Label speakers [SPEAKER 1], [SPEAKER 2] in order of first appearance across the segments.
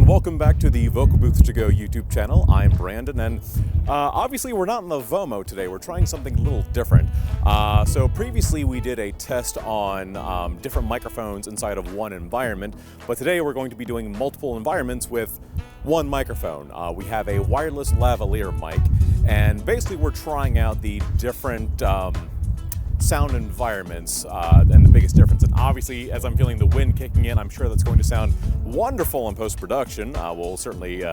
[SPEAKER 1] and welcome back to the Vocal Booth to Go YouTube channel. I'm Brandon, and obviously we're not in the VOMO today. We're trying something a little different. So previously we did a test on different microphones inside of one environment, but today we're going to be doing multiple environments with one microphone. We have a wireless lavalier mic, and basically we're trying out the different sound environments and the biggest difference. And obviously, as I'm feeling the wind kicking in, I'm sure that's going to sound wonderful in post-production. We'll certainly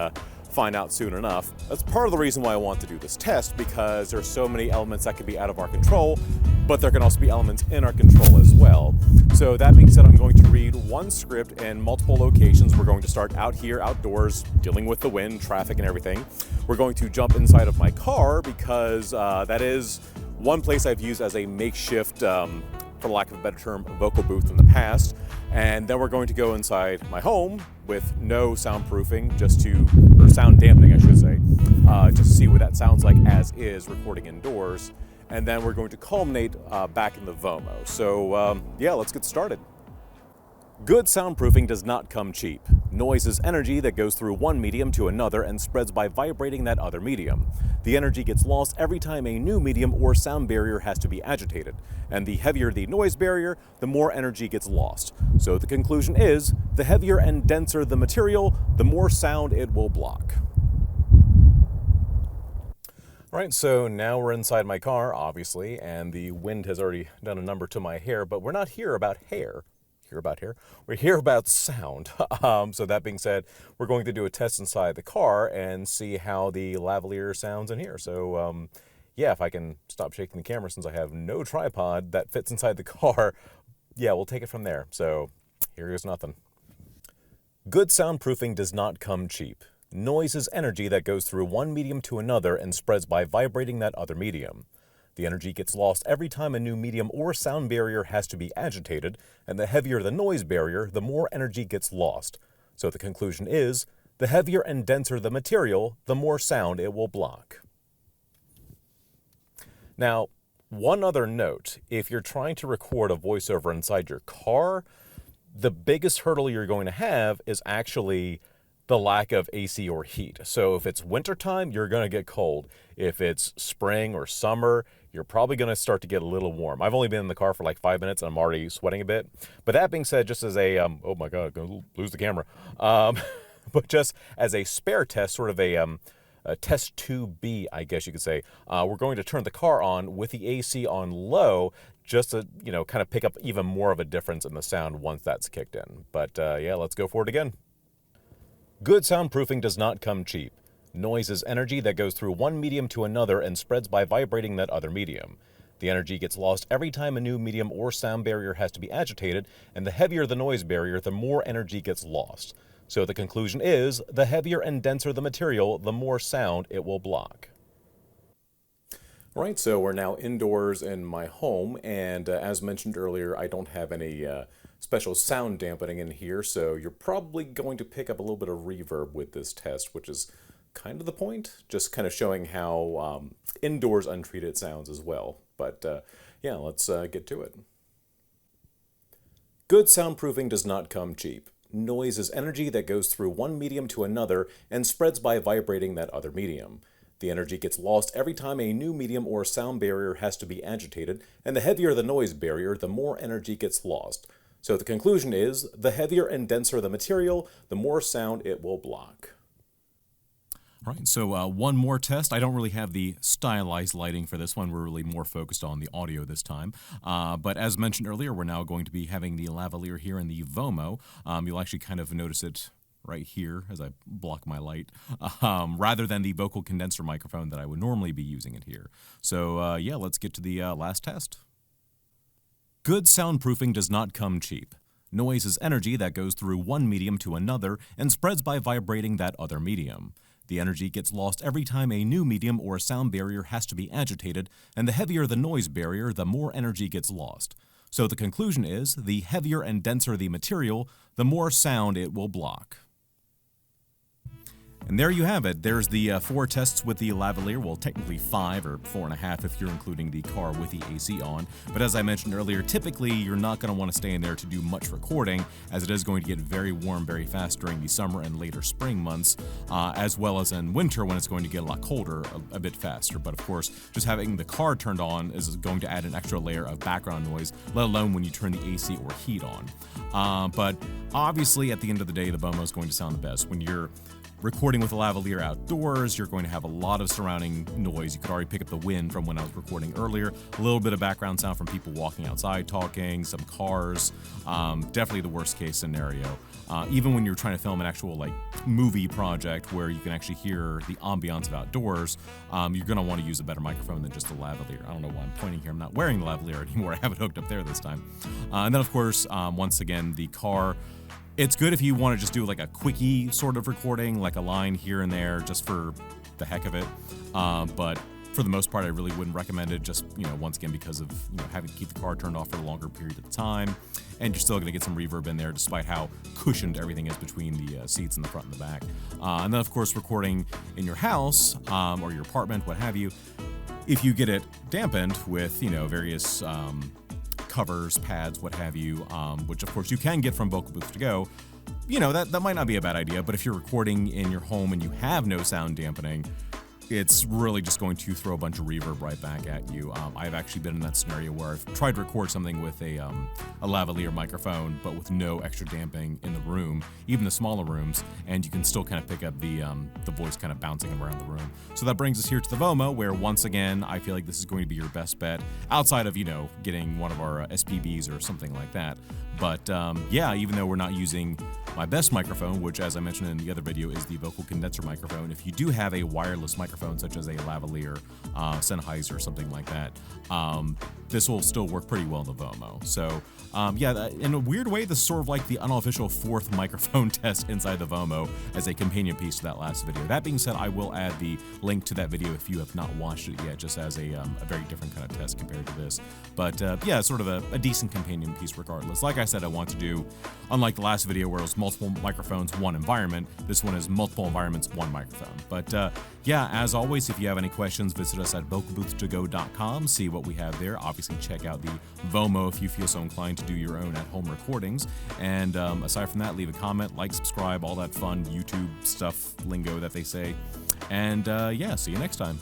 [SPEAKER 1] find out soon enough. That's part of the reason why I want to do this test, because there's so many elements that can be out of our control, but there can also be elements in our control as well. So that being said, I'm going to read one script in multiple locations. We're going to start out here outdoors, dealing with the wind, traffic, and everything. We're going to jump inside of my car because that is one place I've used as a makeshift, for lack of a better term, vocal booth in the past. And then we're going to go inside my home with no soundproofing, or sound dampening, I should say, just to see what that sounds like as is recording indoors. And then we're going to culminate back in the VOMO. So yeah, let's get started. Good soundproofing does not come cheap. Noise is energy that goes through one medium to another and spreads by vibrating that other medium. The energy gets lost every time a new medium or sound barrier has to be agitated. And the heavier the noise barrier, the more energy gets lost. So the conclusion is, the heavier and denser the material, the more sound it will block. All right, so now we're inside my car, obviously, and the wind has already done a number to my hair, but we're not here about hair. We're here about sound. So that being said, we're going to do a test inside the car and see how the lavalier sounds in here. So yeah, if I can stop shaking the camera since I have no tripod that fits inside the car, yeah, we'll take it from there. So here goes nothing. Good soundproofing does not come cheap. Noise is energy that goes through one medium to another and spreads by vibrating that other medium. The energy gets lost every time a new medium or sound barrier has to be agitated, and the heavier the noise barrier, the more energy gets lost. So the conclusion is, the heavier and denser the material, the more sound it will block. Now, one other note, if you're trying to record a voiceover inside your car, the biggest hurdle you're going to have is actually the lack of AC or heat. So if it's wintertime, you're going to get cold. If it's spring or summer, you're probably going to start to get a little warm. I've only been in the car for like 5 minutes and I'm already sweating a bit. But that being said, just as a, oh my God, I'm going to lose the camera. But just as a spare test, sort of a test 2B, I guess you could say, we're going to turn the car on with the AC on low, just to, kind of pick up even more of a difference in the sound once that's kicked in. But yeah, let's go for it again. Good soundproofing does not come cheap. Noise is energy that goes through one medium to another and spreads by vibrating that other medium. The energy gets lost every time a new medium or sound barrier has to be agitated, and the heavier the noise barrier, the more energy gets lost. So the conclusion is, the heavier and denser the material, the more sound it will block. All right, so we're now indoors in my home, and as mentioned earlier, I don't have any special sound dampening in here, so you're probably going to pick up a little bit of reverb with this test, which is kind of the point, just kind of showing how indoors untreated sounds as well. But yeah, let's get to it. Good soundproofing does not come cheap. Noise is energy that goes through one medium to another and spreads by vibrating that other medium. The energy gets lost every time a new medium or sound barrier has to be agitated, and the heavier the noise barrier, the more energy gets lost. So the conclusion is, the heavier and denser the material, the more sound it will block. All right, so one more test. I don't really have the stylized lighting for this one. We're really more focused on the audio this time. But as mentioned earlier, we're now going to be having the lavalier here in the VOMO. You'll actually kind of notice it right here as I block my light, rather than the vocal condenser microphone that I would normally be using it here. So yeah, let's get to the last test. Good soundproofing does not come cheap. Noise is energy that goes through one medium to another and spreads by vibrating that other medium. The energy gets lost every time a new medium or sound barrier has to be agitated, and the heavier the noise barrier, the more energy gets lost. So the conclusion is, the heavier and denser the material, the more sound it will block. And there you have it. There's the 4 tests with the Lavalier. Well, technically 5 or 4.5 if you're including the car with the AC on. But as I mentioned earlier, typically you're not going to want to stay in there to do much recording, as it is going to get very warm very fast during the summer and later spring months, as well as in winter when it's going to get a lot colder a bit faster. But of course, just having the car turned on is going to add an extra layer of background noise, let alone when you turn the AC or heat on. But obviously, at the end of the day, the VOMO is going to sound the best. When you're recording with a lavalier outdoors, you're going to have a lot of surrounding noise. You could already pick up the wind from when I was recording earlier, a little bit of background sound from people walking outside talking, some cars, definitely the worst case scenario. Even when you're trying to film an actual movie project where you can actually hear the ambiance of outdoors, you're going to want to use a better microphone than just a lavalier. I don't know why I'm pointing here. I'm not wearing the lavalier anymore. I have it hooked up there this time. And then of course, once again, the car. It's good if you want to just do a quickie sort of recording, like a line here and there, just for the heck of it. But for the most part, I really wouldn't recommend it. Just once again, because of having to keep the car turned off for a longer period of time, and you're still going to get some reverb in there, despite how cushioned everything is between the seats in the front and the back. And then, of course, recording in your house or your apartment, what have you. If you get it dampened with various covers, pads, what have you, which of course you can get from Vocal Booth to Go, that might not be a bad idea. But if you're recording in your home and you have no sound dampening, it's really just going to throw a bunch of reverb right back at you. I've actually been in that scenario where I've tried to record something with a lavalier microphone, but with no extra damping in the room, even the smaller rooms, and you can still kind of pick up the voice kind of bouncing around the room. So that brings us here to the VOMO, where once again, I feel like this is going to be your best bet, outside of, getting one of our SPBs or something like that. But yeah, even though we're not using my best microphone, which, as I mentioned in the other video, is the vocal condenser microphone, if you do have a wireless microphone, such as a lavalier, Sennheiser, or something like that, this will still work pretty well in the VOMO. So yeah, in a weird way, this is sort of like the unofficial 4th microphone test inside the VOMO as a companion piece to that last video. That being said, I will add the link to that video if you have not watched it yet, just as a very different kind of test compared to this. But yeah, sort of a decent companion piece regardless. Like I said, I want to do, unlike the last video where it was multiple microphones, one environment, this one is multiple environments, one microphone. But yeah, as always, if you have any questions, visit us at vocalbooth2go.com, see what we have there. Obviously, check out the VOMO if you feel so inclined to do your own at-home recordings. And aside from that, leave a comment, like, subscribe, all that fun YouTube stuff lingo that they say. And yeah, see you next time.